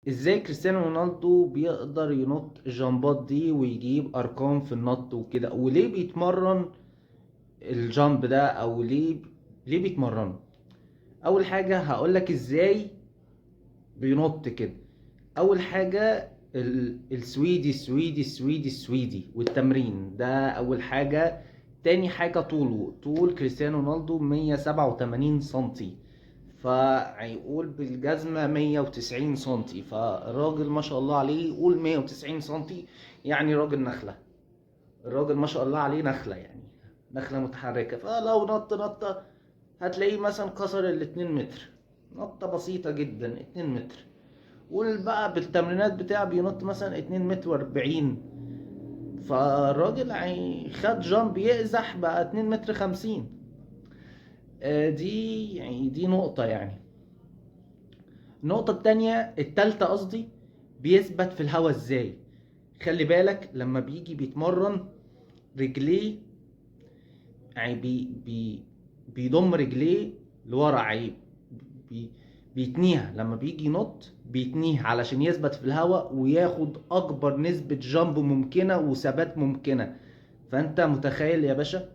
ازاي كريستيانو رونالدو بيقدر ينط الجامبات دي ويجيب ارقام في النط وكده، وليه بيتمرن الجامب ده، او ليه بيتمرن؟ اول حاجة هقولك ازاي بينط كده. اول حاجة السويدي والتمرين ده اول حاجة. تاني حاجة طول كريستيانو رونالدو 187 سنتي، فهيقول بالجزمة 190 سنتي، فالراجل ما شاء الله عليه يقول 190 سنتي، يعني راجل نخلة. الراجل ما شاء الله عليه نخلة، يعني نخلة متحركة. فلو نطة هتلاقيه مثلا كسر الاتنين متر، نطة بسيطة جدا 2 متر. قول بقى بالتمرينات بتاعه بينط مثلا 2 متر و40، فالراجل خد جامب يقزح بقى 2 متر 50. دي يعني دي نقطة يعني. النقطة التانية التالتة قصدي، بيثبت في الهوا ازاي. خلي بالك لما بيجي بيتمرن رجليه، يعني بيضم رجليه لورا، يعني بي بيتنيها لما بيجي ينط، بيتنيها علشان يثبت في الهواء وياخد اكبر نسبة جامب ممكنة وثبات ممكنة. فانت متخيل يا باشا